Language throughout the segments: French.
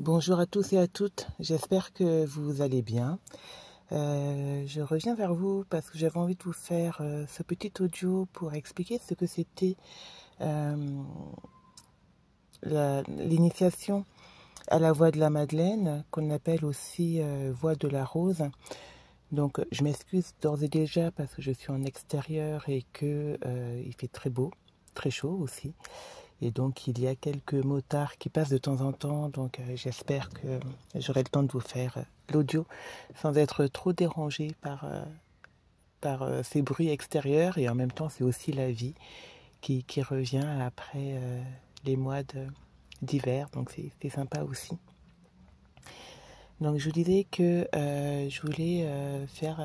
Bonjour à tous et à toutes, j'espère que vous allez bien. Je reviens vers vous parce que j'avais envie de vous faire ce petit audio pour expliquer ce que c'était l'initiation à la voix de la Madeleine, qu'on appelle aussi voix de la rose. Donc je m'excuse d'ores et déjà parce que je suis en extérieur et que il fait très beau, très chaud aussi. Et donc il y a quelques motards qui passent de temps en temps, donc j'espère que j'aurai le temps de vous faire l'audio sans être trop dérangé par ces bruits extérieurs. Et en même temps c'est aussi la vie qui revient après les mois d'hiver, donc c'est sympa aussi. Donc je vous disais que je voulais faire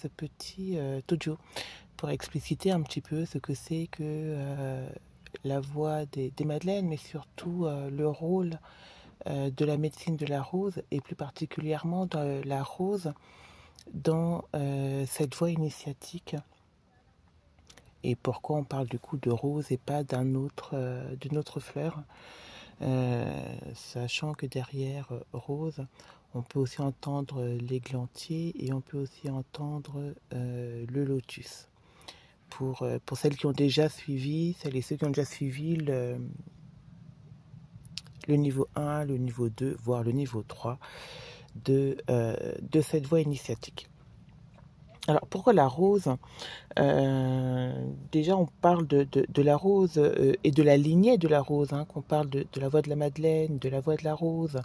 ce petit audio pour expliciter un petit peu ce que c'est que la voix des madeleines, mais surtout le rôle de la médecine de la rose, et plus particulièrement de la rose dans cette voie initiatique. Et pourquoi on parle du coup de rose et pas d'une autre fleur, sachant que derrière rose, on peut aussi entendre l'églantier et on peut aussi entendre le lotus. Pour celles qui ont déjà suivi, celles et ceux qui ont déjà suivi le niveau 1, le niveau 2, voire le niveau 3 de cette voie initiatique. Alors pourquoi la rose? Déjà on parle de la rose et de la lignée de la rose, hein, qu'on parle de la voix de la Madeleine, de la voix de la rose,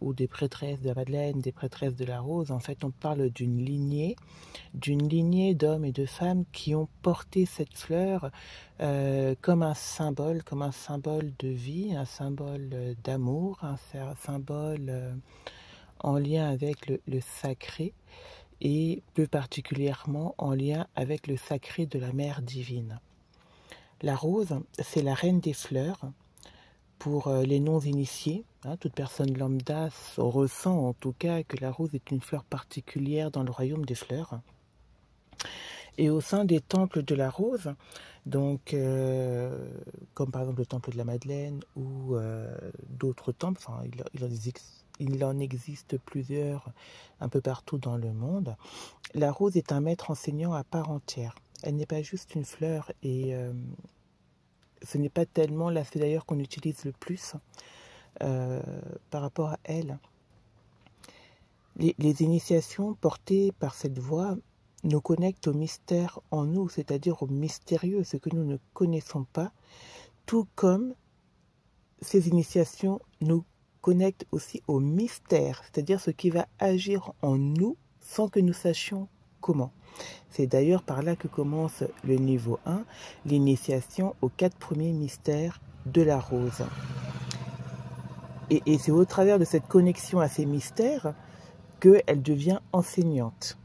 ou des prêtresses de la Madeleine, des prêtresses de la rose. En fait on parle d'une lignée d'hommes et de femmes qui ont porté cette fleur comme un symbole de vie, un symbole d'amour, un symbole en lien avec le sacré, et plus particulièrement en lien avec le sacré de la Mère divine. La rose, c'est la reine des fleurs. Pour les non-initiés, hein, toute personne lambda ressent en tout cas que la rose est une fleur particulière dans le royaume des fleurs. Et au sein des temples de la rose, donc comme par exemple le temple de la Madeleine ou d'autres temples, enfin, il en existe plusieurs un peu partout dans le monde, la rose est un maître enseignant à part entière. Elle n'est pas juste une fleur, et ce n'est pas tellement la fleur d'ailleurs qu'on utilise le plus par rapport à elle. Les initiations portées par cette voix nous connectent au mystère en nous, c'est-à-dire au mystérieux, ce que nous ne connaissons pas, tout comme ces initiations nous connectent aussi au mystère, c'est-à-dire ce qui va agir en nous sans que nous sachions comment. C'est d'ailleurs par là que commence le niveau 1, l'initiation aux 4 premiers mystères de la rose. Et c'est au travers de cette connexion à ces mystères qu'elle devient enseignante.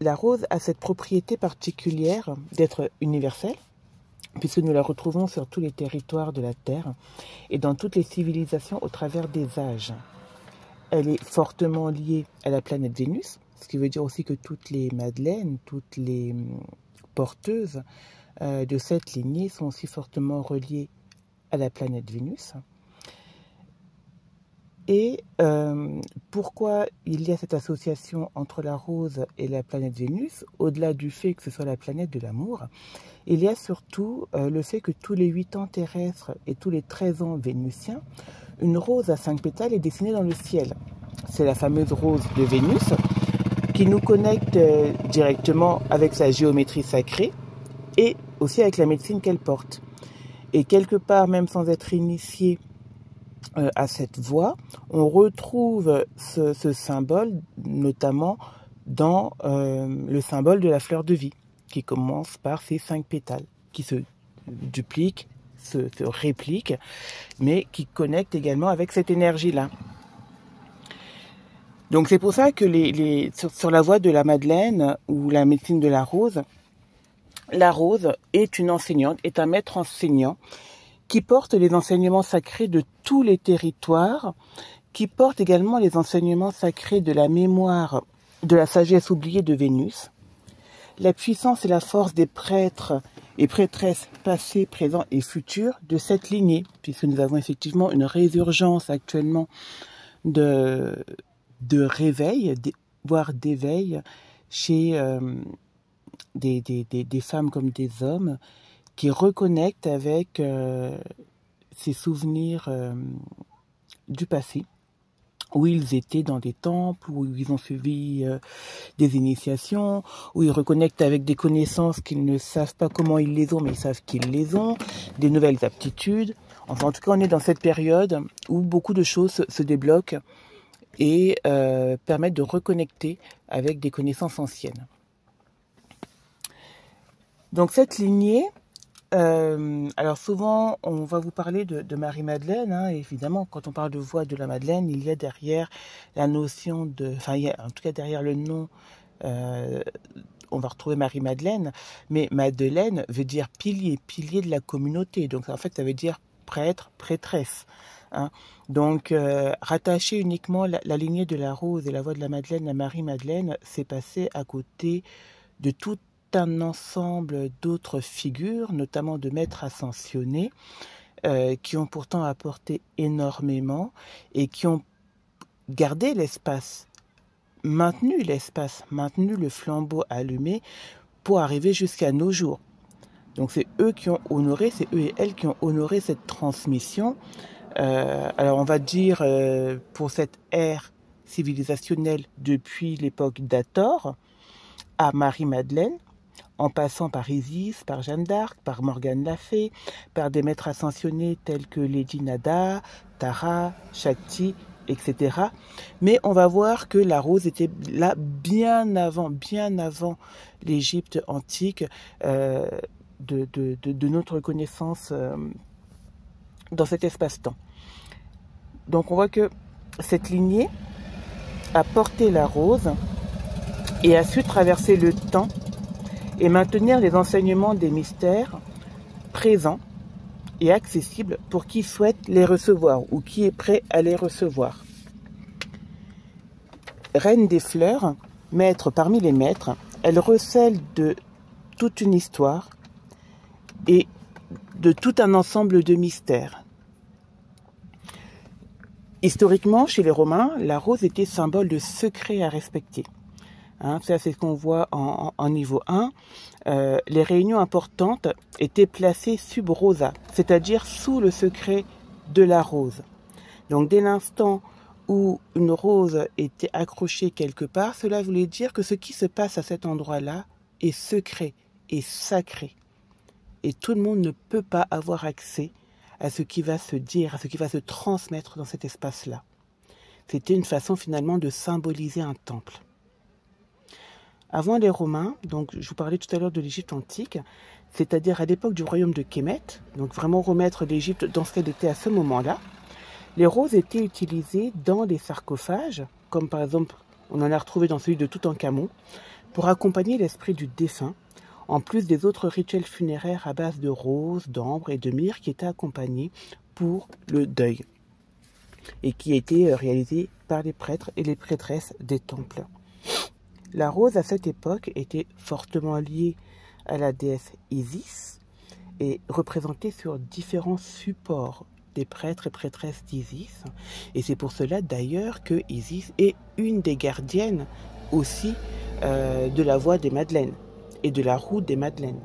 La rose a cette propriété particulière d'être universelle, puisque nous la retrouvons sur tous les territoires de la Terre et dans toutes les civilisations au travers des âges. Elle est fortement liée à la planète Vénus, ce qui veut dire aussi que toutes les madeleines, toutes les porteuses de cette lignée sont aussi fortement reliées à la planète Vénus. Et pourquoi il y a cette association entre la rose et la planète Vénus, au-delà du fait que ce soit la planète de l'amour, il y a surtout le fait que tous les 8 ans terrestres et tous les 13 ans vénusiens, une rose à 5 pétales est dessinée dans le ciel. C'est la fameuse rose de Vénus qui nous connecte directement avec sa géométrie sacrée et aussi avec la médecine qu'elle porte. Et quelque part, même sans être initié à cette voie, on retrouve ce symbole notamment dans le symbole de la fleur de vie, qui commence par ces 5 pétales, qui se dupliquent, se répliquent, mais qui connectent également avec cette énergie-là. Donc c'est pour ça que sur la voie de la Madeleine ou la médecine de la rose est une enseignante, est un maître enseignant qui porte les enseignements sacrés de tous les territoires, qui porte également les enseignements sacrés de la mémoire, de la sagesse oubliée de Vénus, la puissance et la force des prêtres et prêtresses passés, présents et futurs de cette lignée, puisque nous avons effectivement une résurgence actuellement de réveil, voire d'éveil, chez des femmes comme des hommes, qui reconnectent avec ces souvenirs du passé, où ils étaient dans des temples, où ils ont suivi des initiations, où ils reconnectent avec des connaissances qu'ils ne savent pas comment ils les ont, mais ils savent qu'ils les ont, des nouvelles aptitudes. Enfin, en tout cas, on est dans cette période où beaucoup de choses se débloquent et permettent de reconnecter avec des connaissances anciennes. Donc cette lignée, alors souvent on va vous parler de Marie-Madeleine, hein, évidemment quand on parle de voix de la Madeleine, il y a derrière la notion de, enfin il y a, en tout cas derrière le nom, on va retrouver Marie-Madeleine, mais Madeleine veut dire pilier, pilier de la communauté, donc en fait ça veut dire prêtre, prêtresse. Hein. Donc rattacher uniquement la lignée de la Rose et la voix de la Madeleine à Marie-Madeleine, c'est passer à côté de tout un ensemble d'autres figures, notamment de maîtres ascensionnés, qui ont pourtant apporté énormément et qui ont gardé l'espace, maintenu le flambeau allumé pour arriver jusqu'à nos jours. Donc c'est eux qui ont honoré, c'est eux et elles qui ont honoré cette transmission. Alors on va dire pour cette ère civilisationnelle depuis l'époque d'Hathor à Marie-Madeleine, en passant par Isis, par Jeanne d'Arc, par Morgane la Fée, par des maîtres ascensionnés tels que Lady Nada, Tara, Shakti, etc. Mais on va voir que la rose était là bien avant l'Égypte antique, de notre connaissance dans cet espace-temps. Donc on voit que cette lignée a porté la rose et a su traverser le temps et maintenir les enseignements des mystères présents et accessibles pour qui souhaite les recevoir ou qui est prêt à les recevoir. Reine des fleurs, maître parmi les maîtres, elle recèle de toute une histoire et de tout un ensemble de mystères. Historiquement, chez les Romains, la rose était symbole de secret à respecter. Hein, ça, c'est ce qu'on voit en niveau 1. Les réunions importantes étaient placées sub rosa, c'est-à-dire sous le secret de la rose. Donc, dès l'instant où une rose était accrochée quelque part, cela voulait dire que ce qui se passe à cet endroit-là est secret, est sacré. Et tout le monde ne peut pas avoir accès à ce qui va se dire, à ce qui va se transmettre dans cet espace-là. C'était une façon finalement de symboliser un temple. Avant les Romains, donc je vous parlais tout à l'heure de l'Égypte antique, c'est-à-dire à l'époque du royaume de Kémet, donc vraiment remettre l'Égypte dans ce qu'elle était à ce moment-là, les roses étaient utilisées dans les sarcophages, comme par exemple on en a retrouvé dans celui de Toutankhamon, pour accompagner l'esprit du défunt, en plus des autres rituels funéraires à base de roses, d'ambre et de myrrhe qui étaient accompagnés pour le deuil et qui étaient réalisés par les prêtres et les prêtresses des temples. La rose à cette époque était fortement liée à la déesse Isis et représentée sur différents supports des prêtres et prêtresses d'Isis. Et c'est pour cela d'ailleurs que Isis est une des gardiennes aussi de la voie des Madeleines et de la route des Madeleines.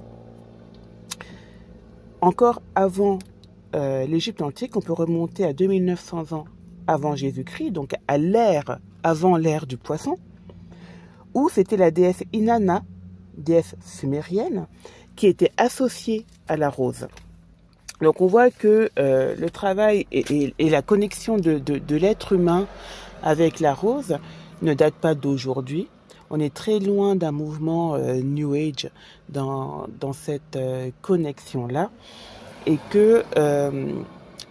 Encore avant l'Égypte antique, on peut remonter à 2900 ans avant Jésus-Christ, donc à l'ère avant l'ère du poisson, où c'était la déesse Inanna, déesse sumérienne, qui était associée à la rose. Donc on voit que le travail et la connexion de l'être humain avec la rose ne date pas d'aujourd'hui. On est très loin d'un mouvement New Age dans cette connexion-là, et que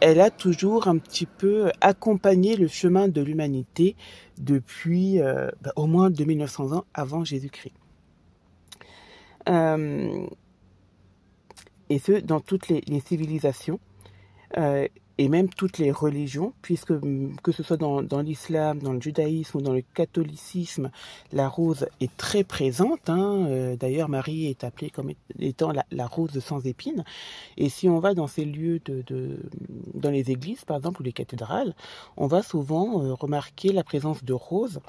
elle a toujours un petit peu accompagné le chemin de l'humanité depuis au moins 2900 ans avant Jésus-Christ. Et ce, dans toutes les civilisations. et même toutes les religions, puisque que ce soit dans l'islam, dans le judaïsme ou dans le catholicisme, la rose est très présente. Hein. D'ailleurs, Marie est appelée comme étant la rose sans épines. Et si on va dans ces lieux, dans les églises, par exemple, ou les cathédrales, on va souvent remarquer la présence de roses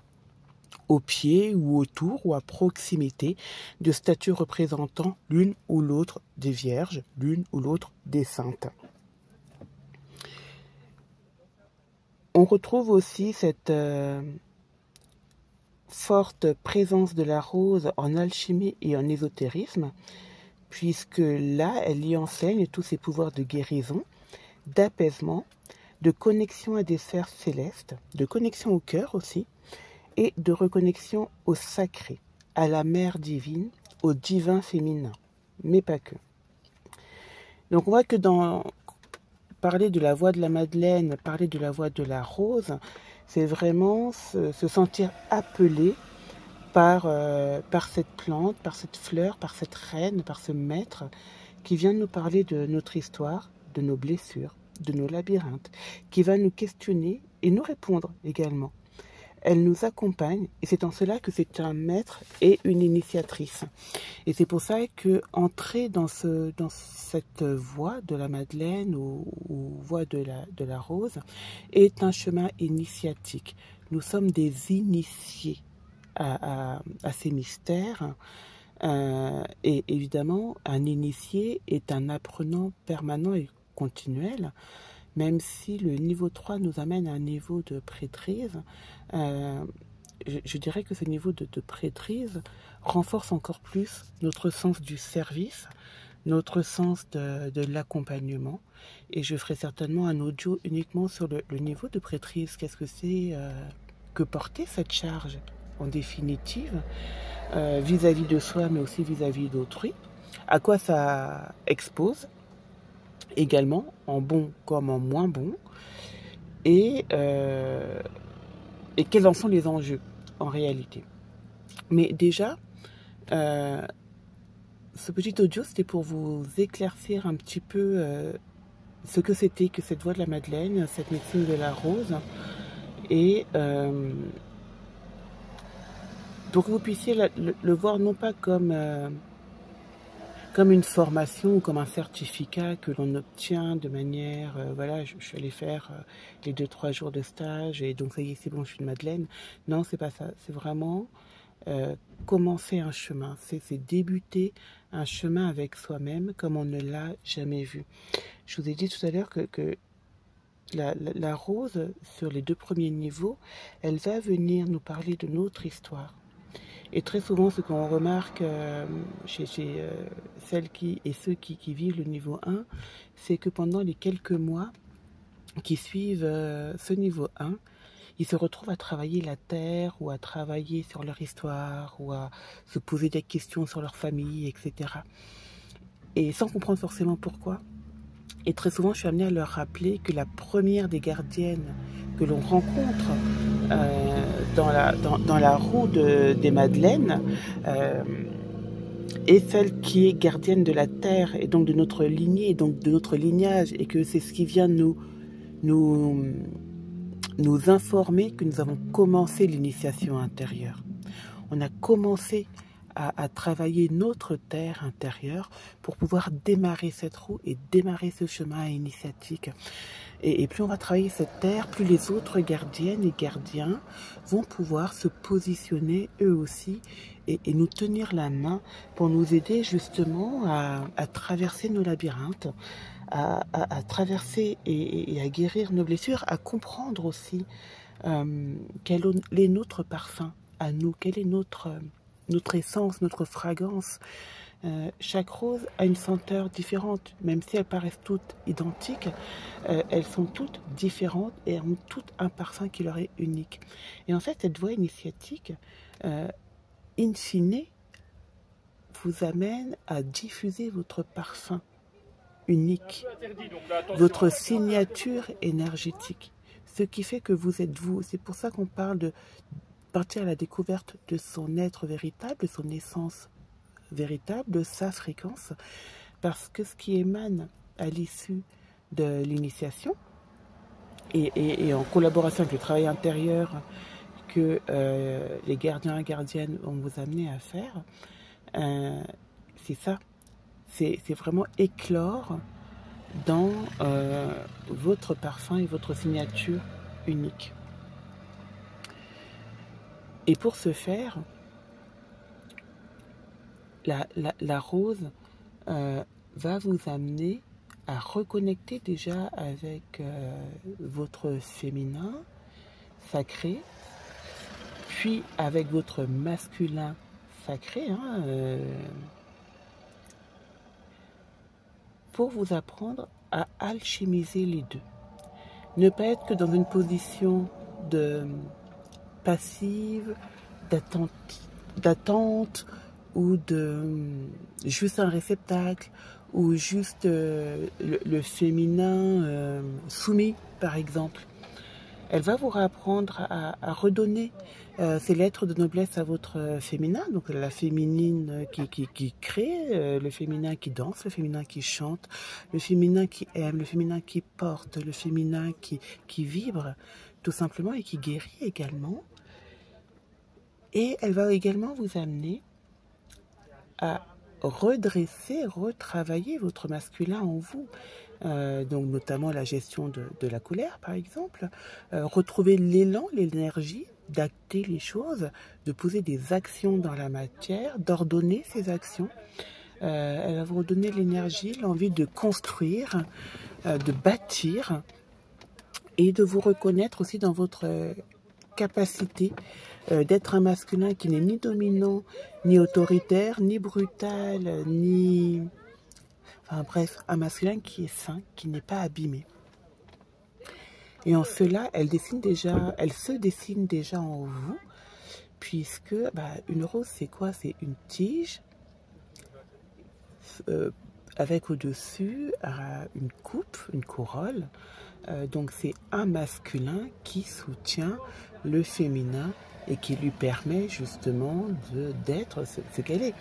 au pied ou autour ou à proximité de statues représentant l'une ou l'autre des vierges, l'une ou l'autre des saintes. On retrouve aussi cette forte présence de la rose en alchimie et en ésotérisme, puisque là, elle y enseigne tous ses pouvoirs de guérison, d'apaisement, de connexion à des sphères célestes, de connexion au cœur aussi, et de reconnexion au sacré, à la mère divine, au divin féminin, mais pas que. Donc on voit que dans parler de la voix de la Madeleine, parler de la voix de la rose, c'est vraiment se sentir appelé par cette plante, par cette fleur, par cette reine, par ce maître qui vient nous parler de notre histoire, de nos blessures, de nos labyrinthes, qui va nous questionner et nous répondre également. Elle nous accompagne et c'est en cela que c'est un maître et une initiatrice. Et c'est pour ça que entrer dans cette voie de la Madeleine ou voie de la rose est un chemin initiatique. Nous sommes des initiés à ces mystères. Et évidemment, un initié est un apprenant permanent et continuel. Même si le niveau 3 nous amène à un niveau de prêtrise, je dirais que ce niveau de prêtrise renforce encore plus notre sens du service, notre sens de l'accompagnement. Et je ferai certainement un audio uniquement sur le niveau de prêtrise. Qu'est-ce que c'est que porter cette charge, en définitive, vis-à-vis de soi, mais aussi vis-à-vis d'autrui. À quoi ça expose également, en bon comme en moins bon, et quels en sont les enjeux en réalité. Mais déjà, ce petit audio, c'était pour vous éclaircir un petit peu ce que c'était que cette voix de la Madeleine, cette médecine de la rose, et pour que vous puissiez le voir non pas comme une formation ou comme un certificat que l'on obtient de manière, voilà, je suis allée faire les 2-3 jours de stage et donc ça y est, c'est bon, je suis une Madeleine. Non, c'est pas ça. C'est vraiment commencer un chemin. C'est débuter un chemin avec soi-même comme on ne l'a jamais vu. Je vous ai dit tout à l'heure que la rose, sur les 2 premiers niveaux, elle va venir nous parler de notre histoire. Et très souvent, ce qu'on remarque chez celles et ceux qui vivent le niveau 1, c'est que pendant les quelques mois qui suivent ce niveau 1, ils se retrouvent à travailler la terre ou à travailler sur leur histoire ou à se poser des questions sur leur famille, etc. Et sans comprendre forcément pourquoi. Et très souvent, je suis amenée à leur rappeler que la première des gardiennes que l'on rencontre dans la roue des Madeleines est celle qui est gardienne de la terre et donc de notre lignée, donc de notre lignage, et que c'est ce qui vient nous informer que nous avons commencé l'initiation intérieure. On a commencé à travailler notre terre intérieure pour pouvoir démarrer cette roue et démarrer ce chemin initiatique. Et plus on va travailler cette terre, plus les autres gardiennes et gardiens vont pouvoir se positionner eux aussi et nous tenir la main pour nous aider justement à traverser nos labyrinthes, à traverser et à guérir nos blessures, à comprendre aussi quel est notre parfum à nous, quelle est notre essence, notre fragrance. Chaque rose a une senteur différente, même si elles paraissent toutes identiques, elles sont toutes différentes et elles ont toutes un parfum qui leur est unique. Et en fait, cette voie initiatique, in fine, vous amène à diffuser votre parfum unique, votre signature énergétique, ce qui fait que vous êtes vous. C'est pour ça qu'on parle de partir à la découverte de son être véritable, de son essence véritable, de sa fréquence, parce que ce qui émane à l'issue de l'initiation, et en collaboration avec le travail intérieur que les gardiens et gardiennes vont vous amener à faire, c'est ça. C'est vraiment éclore dans votre parfum et votre signature unique. Et pour ce faire, la rose va vous amener à reconnecter déjà avec votre féminin sacré, puis avec votre masculin sacré, pour vous apprendre à alchimiser les deux. Ne pas être que dans une position de passive, d'attente ou de juste un réceptacle ou juste le féminin soumis par exemple. Elle va vous réapprendre à redonner ces lettres de noblesse à votre féminin, donc la féminine qui crée, le féminin qui danse, le féminin qui chante, le féminin qui aime, le féminin qui porte, le féminin qui vibre tout simplement et qui guérit également. Et elle va également vous amener à redresser, retravailler votre masculin en vous. Donc notamment la gestion de la colère par exemple, retrouver l'élan, l'énergie d'acter les choses, de poser des actions dans la matière, d'ordonner ces actions. Elle va vous redonner l'énergie, l'envie de construire, de bâtir et de vous reconnaître aussi dans votre capacité d'être un masculin qui n'est ni dominant, ni autoritaire, ni brutal, ni... Enfin bref, un masculin qui est sain, qui n'est pas abîmé. Et en cela, elle se dessine déjà en vous, puisque une rose, c'est quoi? C'est une tige avec au-dessus une coupe, une corolle. Donc c'est un masculin qui soutient le féminin et qui lui permet justement d'être ce qu'elle est.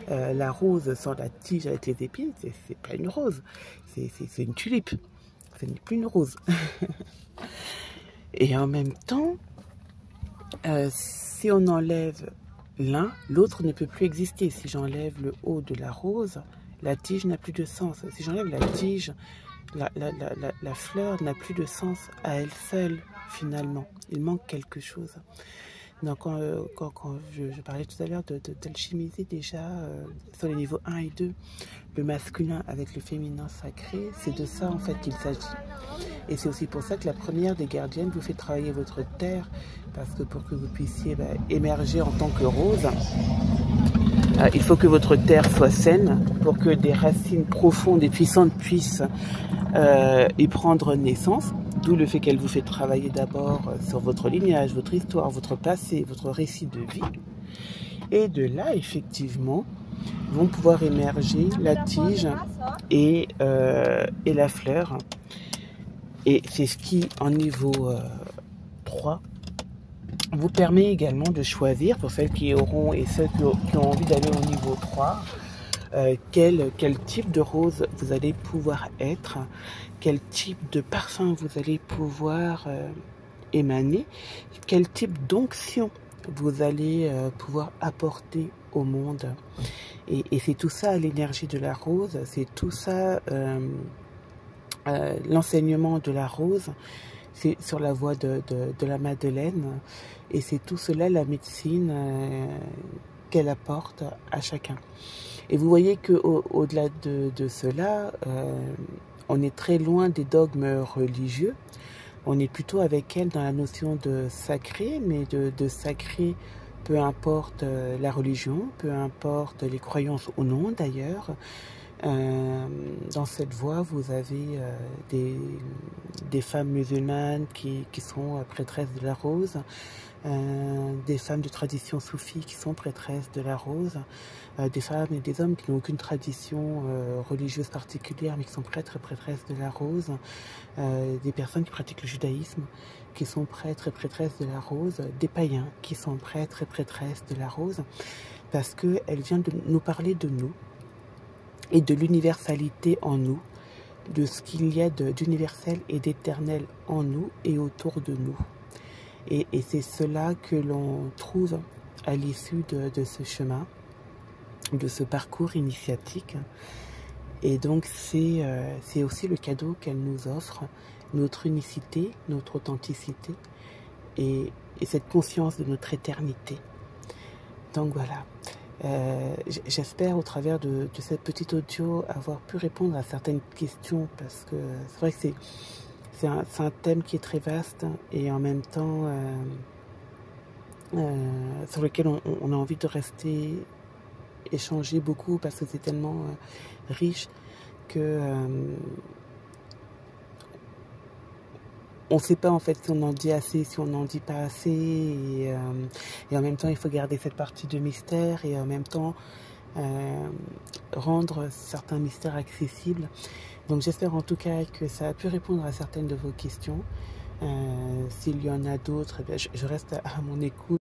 La rose sans la tige avec les épines, c'est pas une rose, c'est une tulipe. Ce n'est plus une rose. Et en même temps, si on enlève l'un, l'autre ne peut plus exister. Si j'enlève le haut de la rose, la tige n'a plus de sens. Si j'enlève la tige, la fleur n'a plus de sens à elle seule, finalement. Il manque quelque chose. Donc, quand je parlais tout à l'heure d'alchimiser déjà sur les niveaux 1 et 2, le masculin avec le féminin sacré, c'est de ça en fait qu'il s'agit. Et c'est aussi pour ça que la première des gardiennes vous fait travailler votre terre, parce que pour que vous puissiez émerger en tant que rose, il faut que votre terre soit saine pour que des racines profondes et puissantes puissent y prendre naissance. D'où le fait qu'elle vous fait travailler d'abord sur votre lignage, votre histoire, votre passé, votre récit de vie. Et de là, effectivement, vont pouvoir émerger la tige et la fleur. Et c'est ce qui, en niveau 3, vous permet également de choisir, pour celles qui auront et ceux qui ont envie d'aller au niveau 3, quel type de rose vous allez pouvoir être, quel type de parfum vous allez pouvoir émaner, quel type d'onction vous allez pouvoir apporter au monde. Et c'est tout ça l'énergie de la rose, c'est tout ça l'enseignement de la rose, c'est sur la voie de la Madeleine, et c'est tout cela la médecine qu'elle apporte à chacun. Et vous voyez qu'au-delà de cela, on est très loin des dogmes religieux. On est plutôt avec elle dans la notion de sacré, mais de sacré, peu importe la religion, peu importe les croyances ou non d'ailleurs. Dans cette voie, vous avez des femmes musulmanes qui sont prêtresses de la rose, des femmes de tradition soufie qui sont prêtresses de la rose, des femmes et des hommes qui n'ont aucune tradition religieuse particulière mais qui sont prêtres et prêtresses de la rose, des personnes qui pratiquent le judaïsme qui sont prêtres et prêtresses de la rose, des païens qui sont prêtres et prêtresses de la rose, parce qu'elle vient de nous parler de nous et de l'universalité en nous, de ce qu'il y a d'universel et d'éternel en nous et autour de nous. Et c'est cela que l'on trouve à l'issue de ce chemin, de ce parcours initiatique. Et donc c'est aussi le cadeau qu'elle nous offre, notre unicité, notre authenticité et cette conscience de notre éternité. Donc voilà, j'espère au travers de cette petite audio avoir pu répondre à certaines questions, parce que c'est vrai que c'est un thème qui est très vaste et en même temps sur lequel on a envie de rester, échanger beaucoup, parce que c'est tellement riche que on ne sait pas en fait si on en dit assez, si on n'en dit pas assez, et en même temps il faut garder cette partie de mystère, et en même temps rendre certains mystères accessibles. Donc j'espère en tout cas que ça a pu répondre à certaines de vos questions. S'il y en a d'autres, je reste à mon écoute.